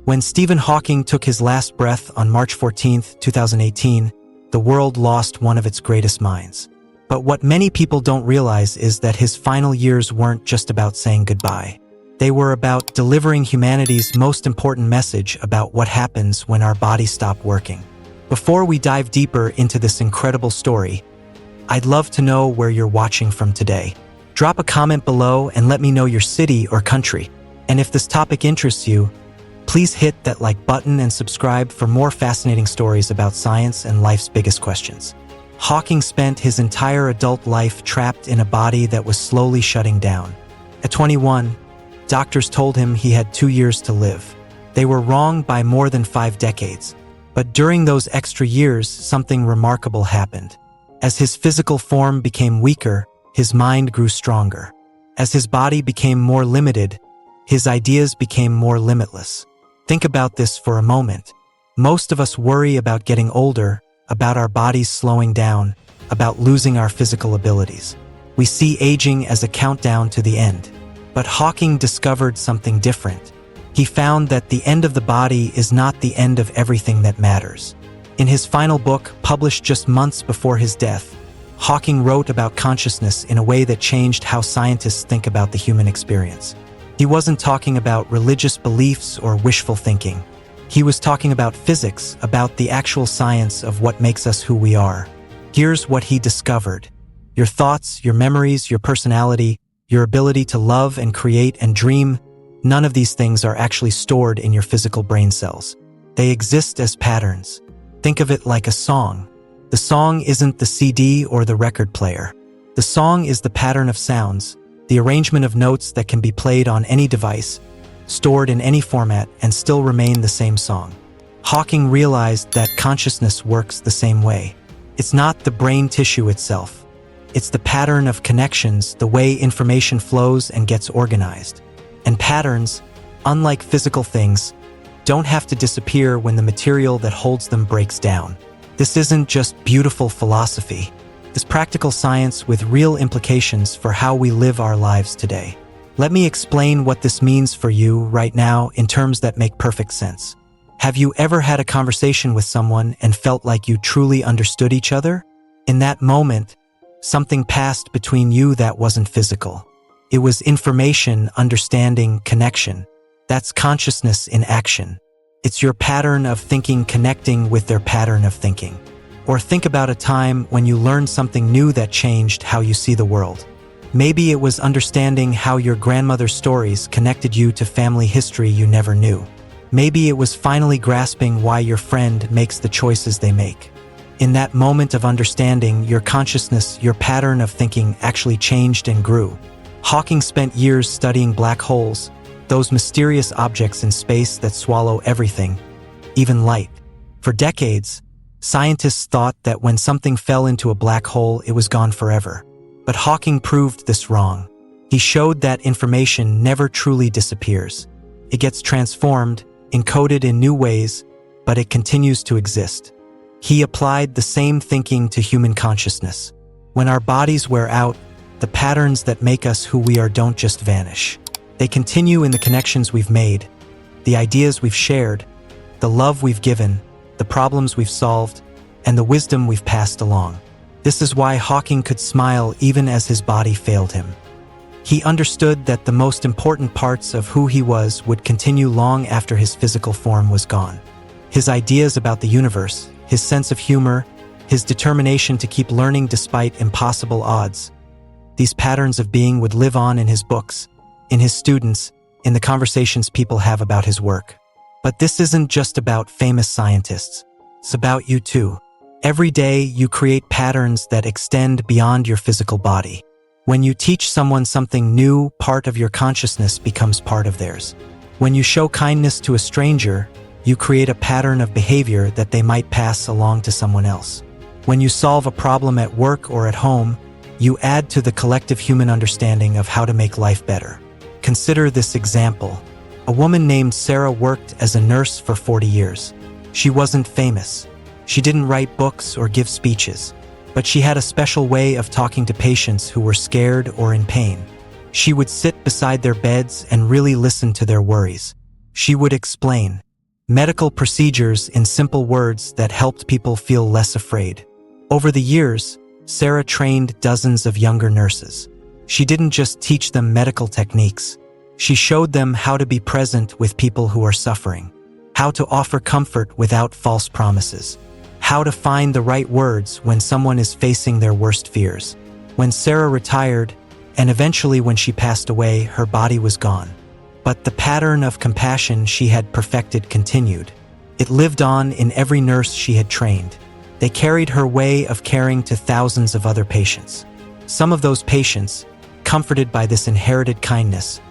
When Stephen Hawking took his last breath on March 14, 2018, the world lost one of its greatest minds. But what many people don't realize is that his final years weren't just about saying goodbye. They were about delivering humanity's most important message about what happens when our bodies stop working. Before we dive deeper into this incredible story, I'd love to know where you're watching from today. Drop a comment below and let me know your city or country. And if this topic interests you, please hit that like button and subscribe for more fascinating stories about science and life's biggest questions. Hawking spent his entire adult life trapped in a body that was slowly shutting down. At 21, doctors told him he had 2 years to live. They were wrong by more than 5 decades. But during those extra years, something remarkable happened. As his physical form became weaker, his mind grew stronger. As his body became more limited, his ideas became more limitless. Think about this for a moment. Most of us worry about getting older, about our bodies slowing down, about losing our physical abilities. We see aging as a countdown to the end. But Hawking discovered something different. He found that the end of the body is not the end of everything that matters. In his final book, published just months before his death, Hawking wrote about consciousness in a way that changed how scientists think about the human experience. He wasn't talking about religious beliefs or wishful thinking. He was talking about physics, about the actual science of what makes us who we are. Here's what he discovered. Your thoughts, your memories, your personality, your ability to love and create and dream, none of these things are actually stored in your physical brain cells. They exist as patterns. Think of it like a song. The song isn't the CD or the record player. The song is the pattern of sounds, the arrangement of notes that can be played on any device, stored in any format, and still remain the same song. Hawking realized that consciousness works the same way. It's not the brain tissue itself. It's the pattern of connections, the way information flows and gets organized. And patterns, unlike physical things, don't have to disappear when the material that holds them breaks down. This isn't just beautiful philosophy. It's practical science with real implications for how we live our lives today. Let me explain what this means for you right now in terms that make perfect sense. Have you ever had a conversation with someone and felt like you truly understood each other? In that moment, something passed between you that wasn't physical. It was information, understanding, connection. That's consciousness in action. It's your pattern of thinking connecting with their pattern of thinking. Or think about a time when you learned something new that changed how you see the world. Maybe it was understanding how your grandmother's stories connected you to family history you never knew. Maybe it was finally grasping why your friend makes the choices they make. In that moment of understanding, your consciousness, your pattern of thinking actually changed and grew. Hawking spent years studying black holes, those mysterious objects in space that swallow everything, even light. For decades, scientists thought that when something fell into a black hole, it was gone forever. But Hawking proved this wrong. He showed that information never truly disappears. It gets transformed, encoded in new ways, but it continues to exist. He applied the same thinking to human consciousness. When our bodies wear out, the patterns that make us who we are don't just vanish. They continue in the connections we've made, the ideas we've shared, the love we've given, the problems we've solved, and the wisdom we've passed along. This is why Hawking could smile even as his body failed him. He understood that the most important parts of who he was would continue long after his physical form was gone. His ideas about the universe, his sense of humor, his determination to keep learning despite impossible odds. These patterns of being would live on in his books, in his students, in the conversations people have about his work. But this isn't just about famous scientists. It's about you too. Every day, you create patterns that extend beyond your physical body. When you teach someone something new, part of your consciousness becomes part of theirs. When you show kindness to a stranger, you create a pattern of behavior that they might pass along to someone else. When you solve a problem at work or at home, you add to the collective human understanding of how to make life better. Consider this example. A woman named Sarah worked as a nurse for 40 years. She wasn't famous. She didn't write books or give speeches, but she had a special way of talking to patients who were scared or in pain. She would sit beside their beds and really listen to their worries. She would explain, medical procedures in simple words that helped people feel less afraid. Over the years, Sarah trained dozens of younger nurses. She didn't just teach them medical techniques. She showed them how to be present with people who are suffering, how to offer comfort without false promises, how to find the right words when someone is facing their worst fears. When Sarah retired, and eventually when she passed away, her body was gone. But the pattern of compassion she had perfected continued. It lived on in every nurse she had trained. They carried her way of caring to thousands of other patients. Some of those patients, comforted by this inherited kindness,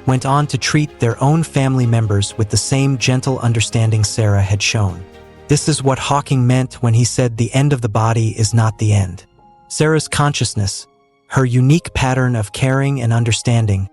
went on to treat their own family members with the same gentle understanding Sarah had shown. This is what Hawking meant when he said the end of the body is not the end. Sarah's consciousness, her unique pattern of caring and understanding,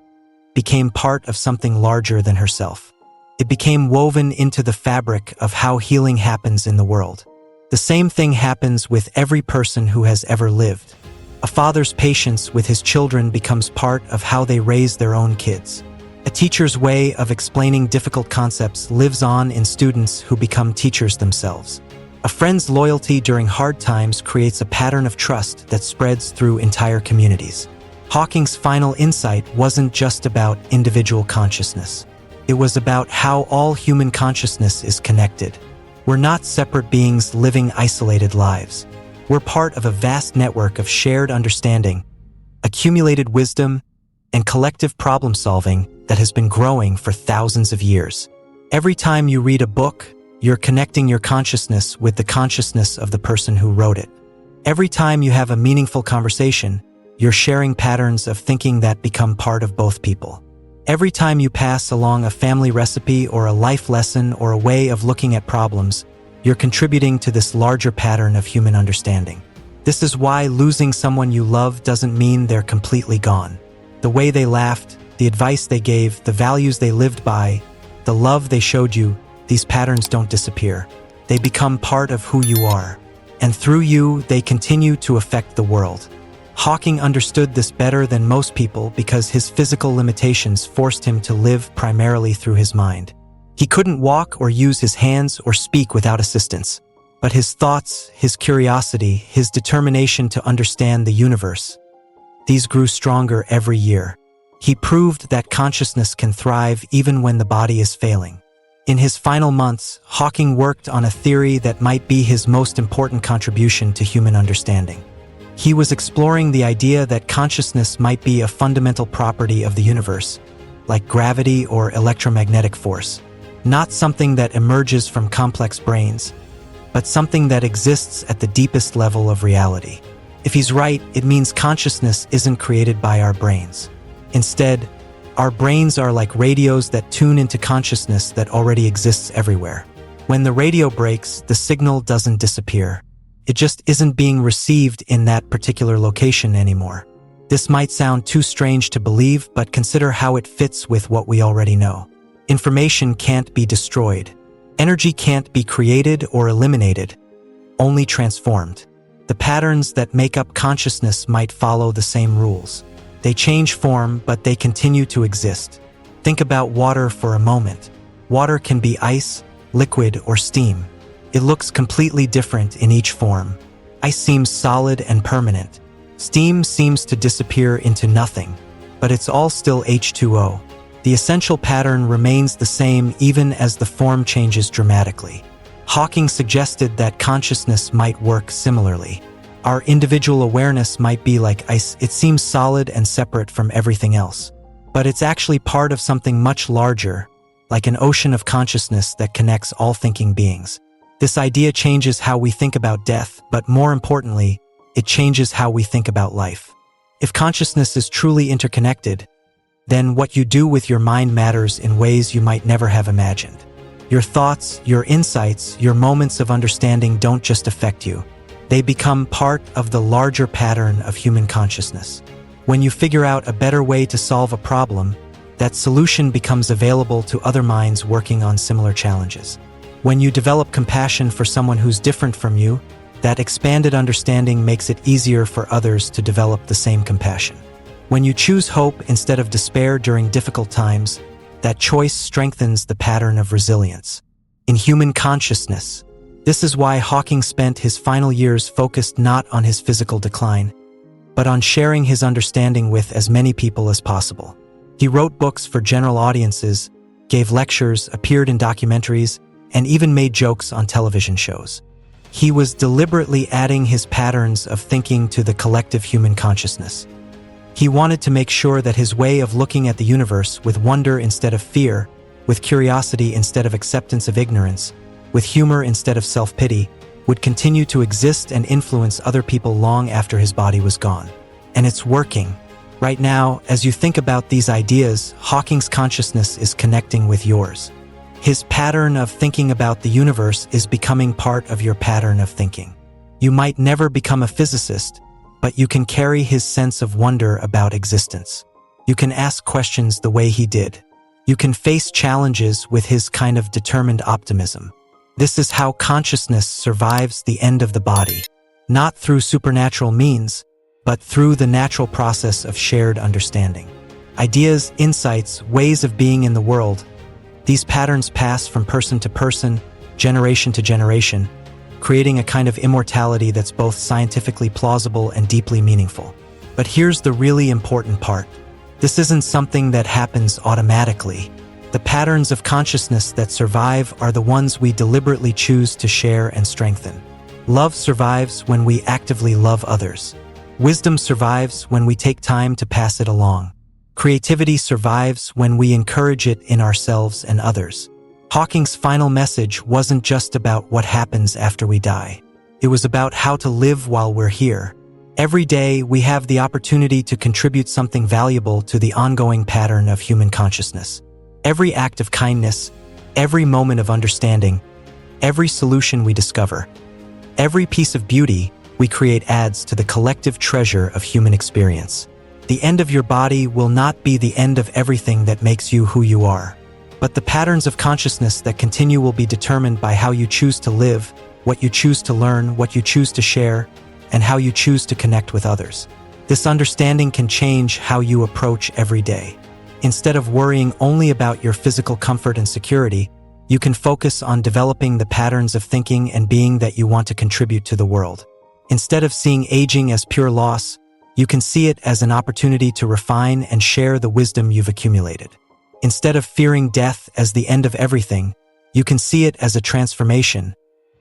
became part of something larger than herself. It became woven into the fabric of how healing happens in the world. The same thing happens with every person who has ever lived. A father's patience with his children becomes part of how they raise their own kids. A teacher's way of explaining difficult concepts lives on in students who become teachers themselves. A friend's loyalty during hard times creates a pattern of trust that spreads through entire communities. Hawking's final insight wasn't just about individual consciousness. It was about how all human consciousness is connected. We're not separate beings living isolated lives. We're part of a vast network of shared understanding, accumulated wisdom, and collective problem-solving that has been growing for thousands of years. Every time you read a book, you're connecting your consciousness with the consciousness of the person who wrote it. Every time you have a meaningful conversation, you're sharing patterns of thinking that become part of both people. Every time you pass along a family recipe or a life lesson or a way of looking at problems, you're contributing to this larger pattern of human understanding. This is why losing someone you love doesn't mean they're completely gone. The way they laughed, the advice they gave, the values they lived by, the love they showed you, these patterns don't disappear. They become part of who you are. And through you, they continue to affect the world. Hawking understood this better than most people because his physical limitations forced him to live primarily through his mind. He couldn't walk or use his hands or speak without assistance. But his thoughts, his curiosity, his determination to understand the universe, these grew stronger every year. He proved that consciousness can thrive even when the body is failing. In his final months, Hawking worked on a theory that might be his most important contribution to human understanding. He was exploring the idea that consciousness might be a fundamental property of the universe, like gravity or electromagnetic force, not something that emerges from complex brains, but something that exists at the deepest level of reality. If he's right, it means consciousness isn't created by our brains. Instead, our brains are like radios that tune into consciousness that already exists everywhere. When the radio breaks, the signal doesn't disappear. It just isn't being received in that particular location anymore. This might sound too strange to believe, but consider how it fits with what we already know. Information can't be destroyed. Energy can't be created or eliminated, only transformed. The patterns that make up consciousness might follow the same rules. They change form, but they continue to exist. Think about water for a moment. Water can be ice, liquid, or steam. It looks completely different in each form. Ice seems solid and permanent. Steam seems to disappear into nothing, but it's all still H2O. The essential pattern remains the same even as the form changes dramatically. Hawking suggested that consciousness might work similarly. Our individual awareness might be like ice. It seems solid and separate from everything else. But it's actually part of something much larger, like an ocean of consciousness that connects all thinking beings. This idea changes how we think about death, but more importantly, it changes how we think about life. If consciousness is truly interconnected, then what you do with your mind matters in ways you might never have imagined. Your thoughts, your insights, your moments of understanding don't just affect you. They become part of the larger pattern of human consciousness. When you figure out a better way to solve a problem, that solution becomes available to other minds working on similar challenges. When you develop compassion for someone who's different from you, that expanded understanding makes it easier for others to develop the same compassion. When you choose hope instead of despair during difficult times, that choice strengthens the pattern of resilience. in human consciousness. This is why Hawking spent his final years focused not on his physical decline, but on sharing his understanding with as many people as possible. He wrote books for general audiences, gave lectures, appeared in documentaries, and even made jokes on television shows. He was deliberately adding his patterns of thinking to the collective human consciousness. He wanted to make sure that his way of looking at the universe with wonder instead of fear, with curiosity instead of acceptance of ignorance, with humor instead of self-pity, would continue to exist and influence other people long after his body was gone. And it's working. Right now, as you think about these ideas, Hawking's consciousness is connecting with yours. His pattern of thinking about the universe is becoming part of your pattern of thinking. You might never become a physicist, but you can carry his sense of wonder about existence. You can ask questions the way he did. You can face challenges with his kind of determined optimism. This is how consciousness survives the end of the body, not through supernatural means, but through the natural process of shared understanding. Ideas, insights, ways of being in the world, these patterns pass from person to person, generation to generation, creating a kind of immortality that's both scientifically plausible and deeply meaningful. But here's the really important part. This isn't something that happens automatically. The patterns of consciousness that survive are the ones we deliberately choose to share and strengthen. Love survives when we actively love others. Wisdom survives when we take time to pass it along. Creativity survives when we encourage it in ourselves and others. Hawking's final message wasn't just about what happens after we die. It was about how to live while we're here. Every day, we have the opportunity to contribute something valuable to the ongoing pattern of human consciousness. Every act of kindness, every moment of understanding, every solution we discover, every piece of beauty we create adds to the collective treasure of human experience. The end of your body will not be the end of everything that makes you who you are. But the patterns of consciousness that continue will be determined by how you choose to live, what you choose to learn, what you choose to share, and how you choose to connect with others. This understanding can change how you approach every day. Instead of worrying only about your physical comfort and security, you can focus on developing the patterns of thinking and being that you want to contribute to the world. Instead of seeing aging as pure loss, you can see it as an opportunity to refine and share the wisdom you've accumulated. Instead of fearing death as the end of everything, you can see it as a transformation,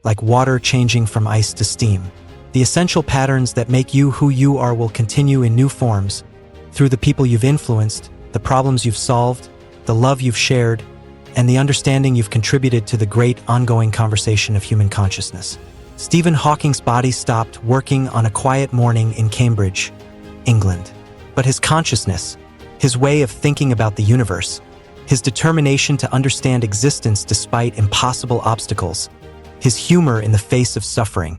like water changing from ice to steam. The essential patterns that make you who you are will continue in new forms, through the people you've influenced, the problems you've solved, the love you've shared, and the understanding you've contributed to the great ongoing conversation of human consciousness. Stephen Hawking's body stopped working on a quiet morning in Cambridge, England. But his consciousness, his way of thinking about the universe, his determination to understand existence despite impossible obstacles, his humor in the face of suffering,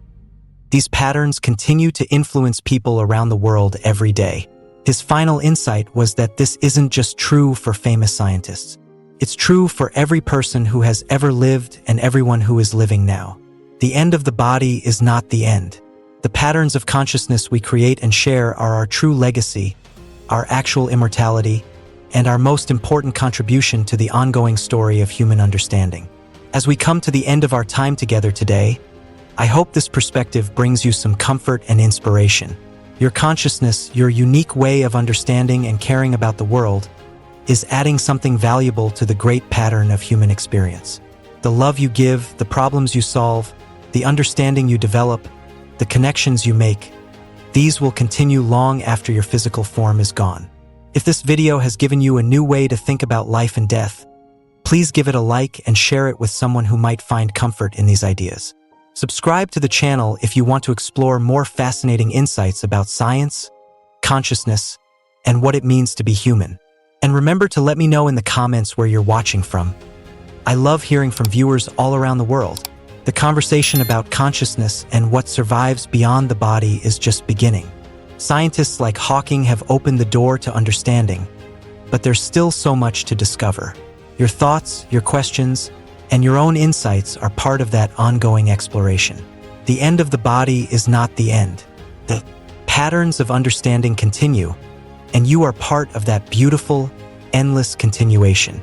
these patterns continue to influence people around the world every day. His final insight was that this isn't just true for famous scientists. It's true for every person who has ever lived and everyone who is living now. The end of the body is not the end. The patterns of consciousness we create and share are our true legacy, our actual immortality, and our most important contribution to the ongoing story of human understanding. As we come to the end of our time together today, I hope this perspective brings you some comfort and inspiration. Your consciousness, your unique way of understanding and caring about the world, is adding something valuable to the great pattern of human experience. The love you give, the problems you solve, the understanding you develop, the connections you make, these will continue long after your physical form is gone. If this video has given you a new way to think about life and death, please give it a like and share it with someone who might find comfort in these ideas. Subscribe to the channel if you want to explore more fascinating insights about science, consciousness, and what it means to be human. And remember to let me know in the comments where you're watching from. I love hearing from viewers all around the world. The conversation about consciousness and what survives beyond the body is just beginning. Scientists like Hawking have opened the door to understanding, but there's still so much to discover. Your thoughts, your questions, and your own insights are part of that ongoing exploration. The end of the body is not the end. The patterns of understanding continue, and you are part of that beautiful, endless continuation.